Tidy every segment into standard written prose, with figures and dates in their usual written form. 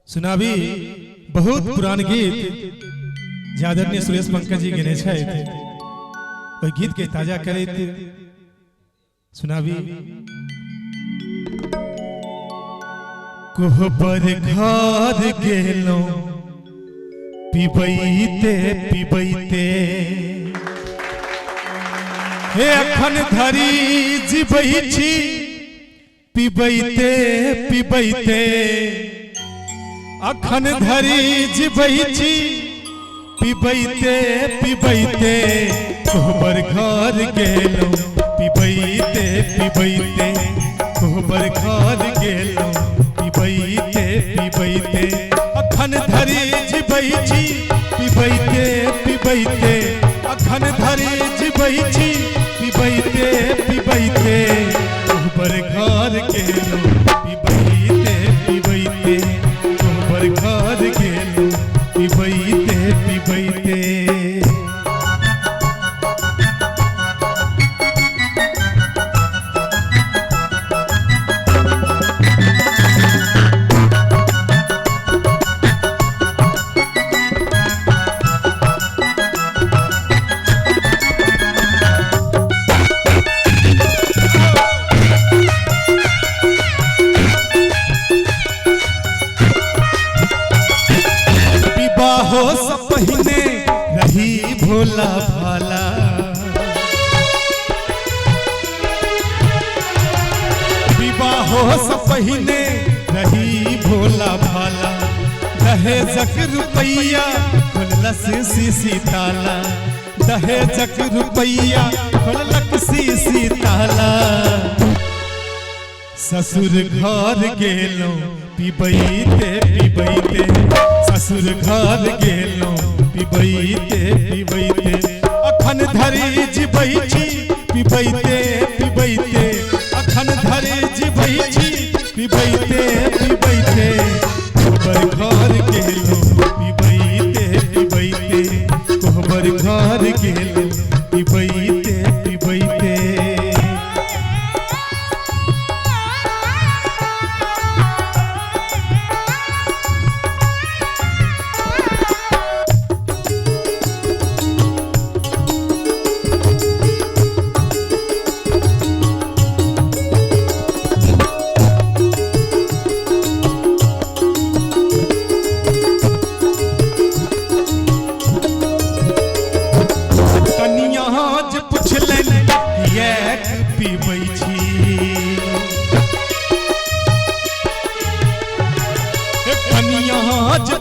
सुनाबी बहुत पुरान गीत आदरणीय सुरेश पंकज जी गने गीत के ताजा करे सुनाबी। कोहबर घर गेलो पिबैते पिबैते हे अखन धरी जीबै छी पिबैते पिबैते अखन धरी जीबै छी पिबैते पिबैते कोहबर घर गेलो पिबैते पिबैते कोहबर घर गेलो पिबैते पिबैते अखन धरी जीबै छी पिबैते पिबैते अखन धरी जीबै छी पिबैते पिबैते कोहबर घर गेलो पिबैते पिबैते कोहबर घर गेलो पिबैते पिबैते। हो सब पहिने रही भोला भाला विवाहो सब पहिने रही भोला भाला दहेजक रुपैया खोललस सीसी ताला दहेजक रुपैया खोललक सीसी ताला ससुर घर गेलो पिबैते पिबैते ससुर घर गेलो पिबैते पिबैते अखन धरी जीबै छी पिबैते पिबैते अखन धरी जीबै छी पिबैते पिबैते कोहबर घर गेलो पिबैते पिबैते कोहबर घर गेलो पिबैते पिबैते।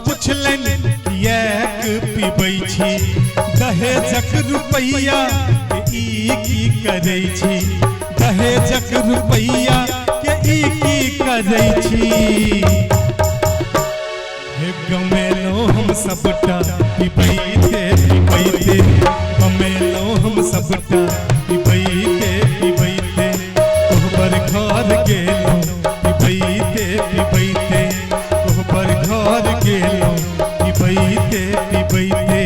पुछलन पिबै छी दहेजक रुपैया के ई की करै छी दहेजक रुपैया के ई की करै छी हे गमेलो हम सबटा पिबैते पिबैते गमेलो हम सबटा पिबैते पिबैते कोहबर घर गेलो पिबैते पिबैते कोहबर घर गेलो पिबैते पिबैते।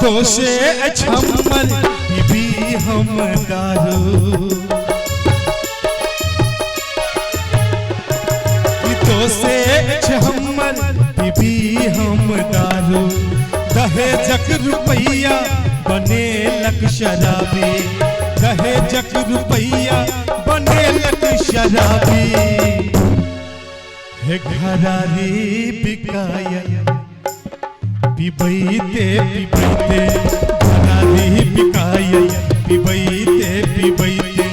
दोषे अछम्मर बीबी हम दारू दोषे अछम्मर बीबी हम दारू दहेजक रुपैया बनेलक शराबी दहेजक रुपैया बनेलक शराबी हे घरारी बिकाया पिबैते पिबैते घरारी बिकाया पिबैते पिबैते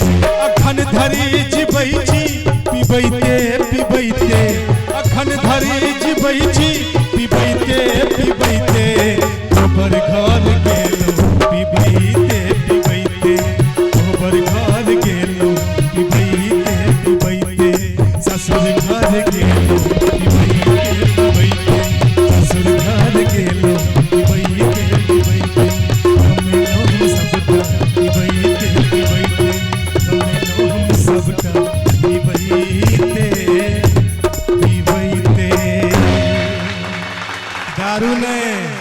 अखन धरी जीबै छी पिबैते पिबैते अखन धरी जीबै छी पिबैते पिबैते कोहबर घर गेलो पिबैते पिबैते कोहबर घर गेलो पिबैते पिबैते ससुर घर गेलो पिबैते पिबैते दारू ने